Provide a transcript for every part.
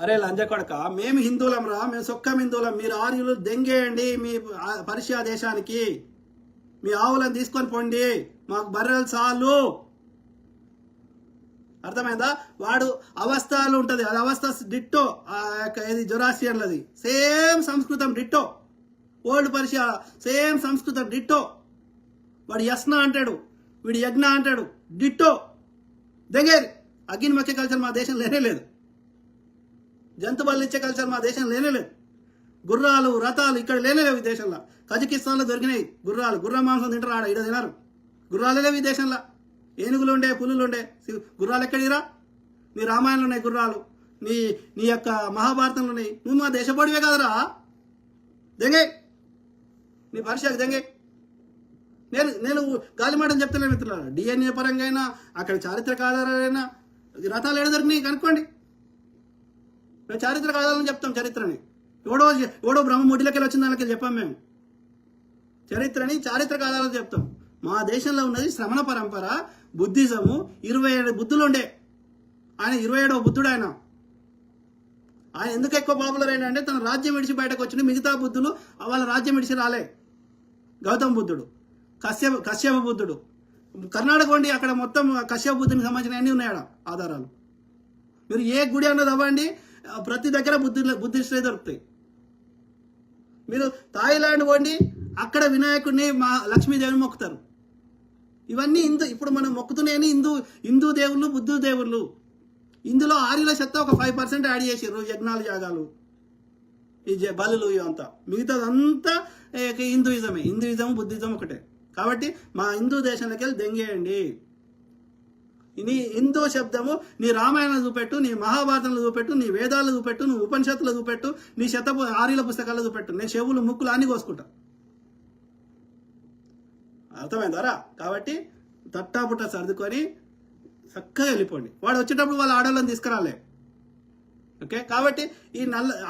అరే లంజ కొడక, మేము హిందువులం రా, మేము సొక్కం హిందువులం. మీరు ఆర్యులు దెంగేయండి మీ పర్షియా దేశానికి, మీ ఆవులను తీసుకొని పోండి, మాకు బర్రెలు చాలు. అర్థమైందా? వాడు అవస్థలు ఉంటుంది, అది అవస్థ డిట్టో ఇది జొరాస్ట్రియన్లది సేమ్ సంస్కృతం డిట్టో, ఓల్డ్ పర్షియా సేమ్ సంస్కృతం డిట్టో. వాడు యస్న అంటాడు, వీడు యజ్ఞ అంటాడు, డిట్టో. దెంగేరి అగ్ని మక్కే కల్చర్ మా దేశం లేనే లేదు, జంతు బలిచ్చే కల్చర్ మా దేశం లేనే లేదు, గుర్రాలు రథాలు ఇక్కడ లేనే లేవు ఈ దేశంలో. కజకిస్తాన్లో దొరికినాయి గుర్రాలు, గుర్ర మాంసం తింటారు, ఆడ ఇడ తినారు. గుర్రాలే లేవు ఈ దేశంలో. ఏనుగులు ఉండే, పులులు ఉండే, గుర్రాలు ఎక్కడిరా? నీ రామాయణంలో ఉన్నాయి గుర్రాలు, నీ యొక్క మహాభారతంలో ఉన్నాయి. నువ్వు మా దేశపడివే కాదురా. దెంగే నీ పరిచయాకు దెంగే. నేను గాలిమాటని చెప్తాను మిత్రులారా. డిఎన్ఏ పరంగా అయినా, అక్కడ చారిత్రక ఆధారాలైనా రథాలు ఏడ దొరికినాయి కనుక్కోండి. మేము చారిత్రక ఆధారాలను చెప్తాం, చరిత్రని. ఎవడో బ్రహ్మముడిలకి వచ్చిన దానికి చెప్పాం మేము. చరిత్రని చారిత్రక ఆధారాలు చెప్తాం. మా దేశంలో ఉన్నది శ్రమణ పరంపర, బుద్ధిజము. 27 బుద్ధులు ఉండే, ఆయన 27వ బుద్ధుడు. ఆయన ఎందుకు ఎక్కువ పాపులర్ అయినా అంటే తన రాజ్యం విడిచి బయటకు వచ్చింది. మిగతా బుద్ధులు వాళ్ళ రాజ్యం విడిచి రాలే. గౌతమ బుద్ధుడు, కశ్యప బుద్ధుడు. కర్ణాటక వండి అక్కడ మొత్తం కశ్యప బుద్ధునికి సంబంధించిన అన్నీ ఉన్నాయా ఆధారాలు. మీరు ఏ గుడి అన్నది అవ్వండి, ప్రతి దగ్గర బుద్ధిస్టులే దొరుకుతాయి. మీరు థాయిలాండ్ పోండి, అక్కడ వినాయకుడిని మా లక్ష్మీదేవిని మొక్కుతారు. ఇవన్నీ ఇప్పుడు మనం మొక్కుతున్నాయని హిందూ దేవుళ్ళు, బుద్ధు దేవుళ్ళు. ఇందులో ఆర్యుల చెత్త ఒక 5% యాడ్ చేసారు, యజ్ఞాలు యాగాలు, ఈ బలులు ఇవంతా. మిగతాదంతా హిందూయిజం బుద్ధిజం ఒకటే. కాబట్టి మా హిందూ దేశానికి వెళ్ళి దెంగేయండి. నీ హిందూ శబ్దము నీ రామాయణం చూపెట్టు, నీ మహాభారతంలో చూపెట్టు, నీ వేదాలు చూపెట్టు, నువ్వు ఉపనిషత్తులు చూపెట్టు, నీ ఆర్యుల పుస్తకాల్లో చూపెట్టు. నేను చెవులు ముక్కులు అన్ని కోసుకుంటా. అర్థమైందారా? కాబట్టి తట్టాపుట్ట సర్దుకొని చక్కగా వెళ్ళిపోండి. వాడు వచ్చేటప్పుడు వాళ్ళ ఆడవాళ్ళని తీసుకురాలే. ఓకే, కాబట్టి ఈ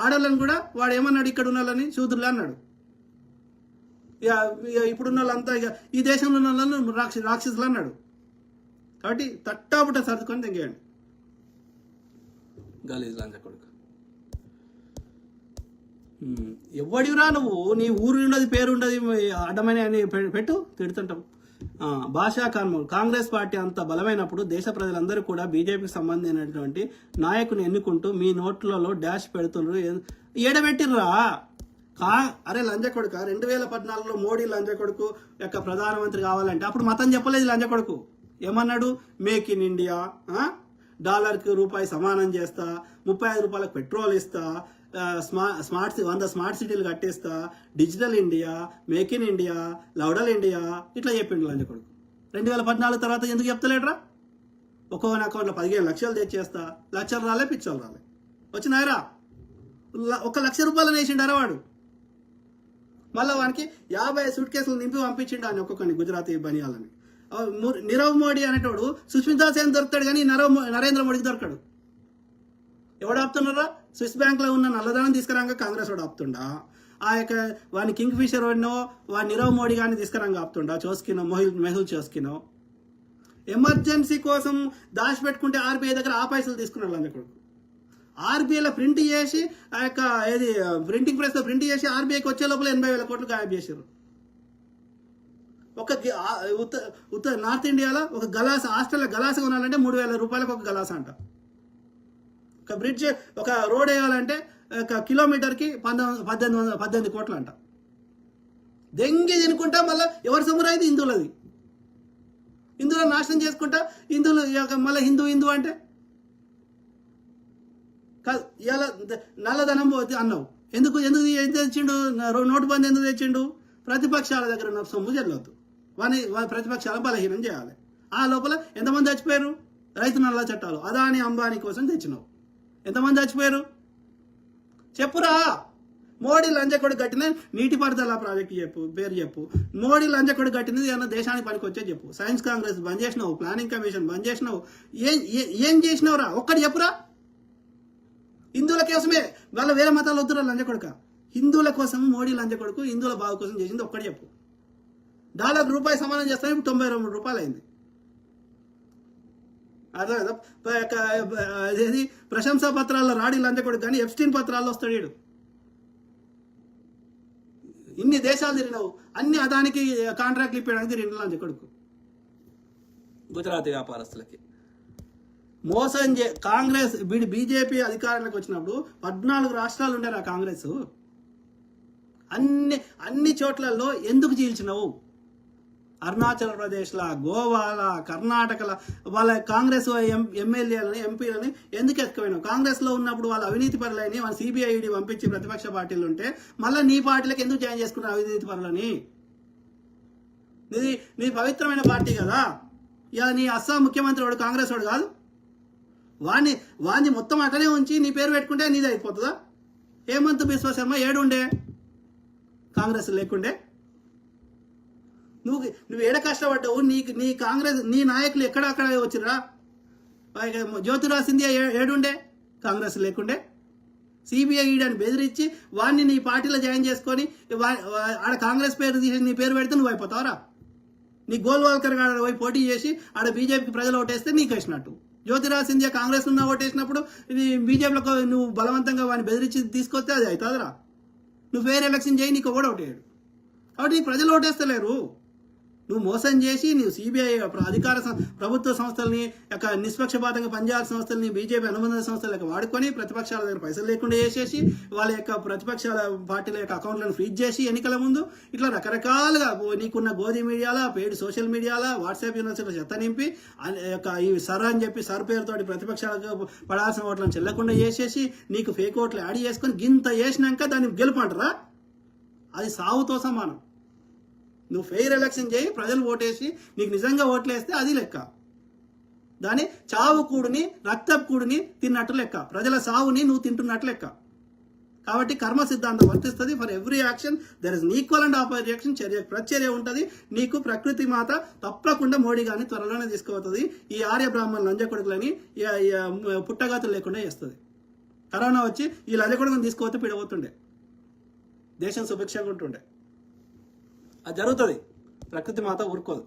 ఆడవాళ్ళని కూడా వాడు ఏమన్నాడు, ఇక్కడ ఉన్న వాళ్ళని శూద్రులు అన్నాడు. ఇప్పుడున్న వాళ్ళంతా ఇక ఈ దేశంలో ఉన్న వాళ్ళని రాక్షసులు అన్నాడు. కాబట్టి తట్టాపుట్ట సర్దుకొని తెంగేయండి. గలీజ్ లంచ కొడుకు. ఎవడిరా నువ్వు? నీ ఊరు ఉండదు, పేరు ఉండదు, అడ్డమని అని పెట్టు, తిడుతుంటాం. భాషా కాంగ్రెస్ పార్టీ అంత బలమైనప్పుడు దేశ ప్రజలందరూ కూడా బీజేపీకి సంబంధించినటువంటి నాయకుని ఎన్నుకుంటూ మీ నోట్లలో డాష్ పెడుతున్నారు. ఏడబెట్టిర్రా? అరే లంజ కొడుక, 2014లో మోడీ లంజ కొడుకు యొక్క ప్రధానమంత్రి కావాలంటే అప్పుడు మతం చెప్పలేదు లంజ కొడుకు. ఏమన్నాడు? మేక్ ఇన్ ఇండియా, $1 రూపాయి సమానం చేస్తా, 35 రూపాయలకు పెట్రోల్ ఇస్తా, 100 స్మార్ట్ సిటీలు కట్టేస్తా, digital India, make in India, లౌడల్ ఇండియా, ఇట్లా చెప్పిండు లంజ కొడుకు. 2014 తర్వాత ఎందుకు చెప్తలేడ్రా? ఒక్కొక్క అకౌంట్లో 15 లక్షలు తెచ్చేస్తా. లక్షలు రాలే, పిచ్చోళ్ళు రాలే, వచ్చినాయరా? 1 లక్ష రూపాయలు వేసిండారా వాడు? మళ్ళీ వానికి 50 సూట్ కేసులు నింపి పంపించిండు అని ఒక్కొక్కని గుజరాతీ బనియాలని. నీరవ్ మోడీ అనేటోడు సుష్మితా సేన్ దొరుకుతాడు, కానీ నరేంద్ర మోడీకి దొరకడు. ఎవడు ఆపుతున్నారా? స్విస్ బ్యాంక్లో ఉన్న నల్లధనం తీసుకురాగా కాంగ్రెస్ వాడు ఆపుతుండా? ఆ యొక్క వాడిని కింగ్ ఫిషర్ వాడినో వాడి నీరవ్ మోడీ కానీ తీసుకురాగా ఆపుతుండా? చోస్కినో, మెహుల్ చోస్కినో. ఎమర్జెన్సీ కోసం దాచిపెట్టుకుంటే ఆర్బీఐ దగ్గర ఆ పైసలు తీసుకున్నాడు లంజ కొడుకు. ఆర్బీఐలో ప్రింట్ చేసి ఆ యొక్క ప్రింటింగ్ ప్రెస్లో ప్రింట్ చేసి ఆర్బీఐకి వచ్చే లోపల 80,000 కోట్లు గాయబ్ చేశారు. ఒక నార్త్ ఇండియాలో ఒక గలాస, హాస్టల్లో గలాస కొనాలంటే 3,000 రూపాయలకు ఒక గలాస అంట. ఒక బ్రిడ్జ్, ఒక రోడ్ వేయాలంటే ఒక కిలోమీటర్కి 18 కోట్లు అంట. దెంగి తినుకుంటా మళ్ళీ ఎవరి సొమ్మురైతే హిందువులది. హిందువుల నాశనం చేసుకుంటా హిందువులు మళ్ళీ హిందూ అంటే ఇలా నల్లధనం అన్నావు. ఎందుకు తెచ్చిండు? నోటు బంద్ ఎందుకు తెచ్చిండు? ప్రతిపక్షాల దగ్గర ఉన్న సొమ్ము చెల్లొద్దు, వాని ప్రతిపక్షాలను బలహీనం చేయాలి. ఆ లోపల ఎంతమంది చచ్చిపోయారు? రైతు నల్ల చట్టాలు అదాని అంబానీ కోసం తెచ్చినావు. ఎంతమంది చచ్చిపోయారు చెప్పురా? మోడీ లంచకొడు కట్టిన నీటిపారుదల ప్రాజెక్టు పేరు చెప్పు. మోడీ లంచకొడు కట్టినది ఏమన్నా దేశానికి పనికి వచ్చే చెప్పు. సైన్స్ కాంగ్రెస్ బంద్ చేసినావు, ప్లానింగ్ కమిషన్ బంద్ చేసినావు, ఏం చేసినావురా? ఒక్కటి చెప్పురా. హిందువుల కోసమే, వాళ్ళ వేరే మతాలు వద్దురా లంచకొడుక. హిందువుల కోసం మోడీ లంచకొడుకు హిందువుల బాగు కోసం చేసింది ఒక్కటి చెప్పు. $1 రూపాయి సమానం చేస్తాను, ఇప్పుడు 92 రూపాయలు అయింది. అదే అదేది ప్రశంసా పత్రాల్లో రాడి లంచకొడుకు కానీ ఎప్స్టీన్ పత్రాల్లో వస్తాడు వీడు. ఇన్ని దేశాలు తిరిగినావు, అన్ని అదానికి కాంట్రాక్ట్లు ఇప్పడానికి తిరిగిన లంచకొడుకు. గుజరాత్ వ్యాపారస్తులకి మోసం కాంగ్రెస్ బీజేపీ అధికారంలోకి వచ్చినప్పుడు 14 రాష్ట్రాలు ఉండేరా కాంగ్రెస్. అన్ని చోట్లలో ఎందుకు చీల్చినావు? అరుణాచల్ ప్రదేశ్లా, గోవాలా, కర్ణాటకలా వాళ్ళ కాంగ్రెస్ ఎమ్మెల్యేలని ఎంపీలని ఎందుకు ఎత్తుకుపోయినావు? కాంగ్రెస్లో ఉన్నప్పుడు వాళ్ళ అవినీతి పరులని వాళ్ళ సిబిఐ ఈడీ పంపించి ప్రతిపక్ష పార్టీలు ఉంటే మళ్ళీ నీ పార్టీలకు ఎందుకు జాయిన్ చేసుకున్నావు అవినీతి పరులని? నీ పవిత్రమైన పార్టీ కదా. ఇక నీ అస్సాం ముఖ్యమంత్రి వాడు కాంగ్రెస్ వాడు కాదు. వాడిని మొత్తం అటనే ఉంచి నీ పేరు పెట్టుకుంటే నీది అయిపోతుందా? హేమంత్ బిశ్వ శర్మ ఏడుండే కాంగ్రెస్ లేకుండే? నువ్వు ఏడ కష్టపడ్డావు? నీ కాంగ్రెస్ నీ నాయకులు ఎక్కడక్కడ వచ్చిరా? జ్యోతిరాజ్ సింధియా ఏడుండే కాంగ్రెస్ లేకుండే? సిబిఐ ఈడని బెదిరించి వాడిని నీ పార్టీలో జాయిన్ చేసుకొని ఆడ కాంగ్రెస్ పేరు తీసి నీ పేరు పెడితే నువ్వు అయిపోతావరా? నీ గోల్వాల్కర్ గారు పోయి పోటీ చేసి ఆడ బీజేపీకి ప్రజలు ఓటేస్తే నీకు వేసినట్టు. జ్యోతిరాజ్ సింధియా కాంగ్రెస్ ఉన్న ఓటేసినప్పుడు బీజేపీలో నువ్వు బలవంతంగా వాడిని బెదిరించి తీసుకొస్తే అది అవుతుందిరా. నువ్వు ఫెయిర్ ఎలక్షన్ చేయి, నీకు కూడా ఓటేయడు. కాబట్టి నీకు ప్రజలు ఓటేస్తలేరు. నువ్వు మోసం చేసి నువ్వు సిబిఐ అధికార ప్రభుత్వ సంస్థల్ని నిష్పక్షపాతంగా పనిచేయాల్సిన సంస్థల్ని బీజేపీ అనుబంధ సంస్థలకు వాడుకొని ప్రతిపక్షాల దగ్గర పైసలు లేకుండా చేసేసి వాళ్ళ యొక్క ప్రతిపక్షాల పార్టీల యొక్క అకౌంట్లను ఫ్రీజ్ చేసి ఎన్నికల ముందు ఇట్లా రకరకాలుగా నీకున్న గోధి మీడియాలా, పెయిడ్ సోషల్ మీడియాలా, వాట్సాప్ యూనివర్సిటీలో చెత్త నింపి ఈ సర్ అని చెప్పి సర్ పేరుతోటి ప్రతిపక్షాలకు పడాల్సిన ఓట్లను చెల్లకుండా చేసేసి నీకు ఫేక్ ఓట్లు యాడ్ చేసుకొని గింత చేసినాక దాన్ని గెలుపంటారా? అది సావుతో సమానం. నువ్వు ఫెయిర్ ఎలక్షన్ చేయి, ప్రజలు ఓటేసి నీకు నిజంగా ఓట్లేస్తే అది లెక్క. దాని చావు కూడిని రక్తపు కూడిని తిన్నట్టు లెక్క, ప్రజల సావుని నువ్వు తింటున్నట్టు లెక్క. కాబట్టి కర్మ సిద్ధాంతం వర్తిస్తుంది. For every action there is equal and opposite action. ప్రతిచర్య ఉంటుంది. నీకు ప్రకృతి మాత తప్పకుండా మోడీ గారిని త్వరలోనే తీసుకుపోతుంది. ఈ ఆర్య బ్రాహ్మణ లంజకొడుకులని పుట్టగతులు లేకుండా చేస్తుంది. కరోనా వచ్చి ఈ లంజకొడుకుని తీసుకుపోతే పిడబోతుండే, దేశం సుభిక్షంగా ఉంటుండే. అది జరుగుతుంది. ప్రకృతి మాత ఊరుకోదు.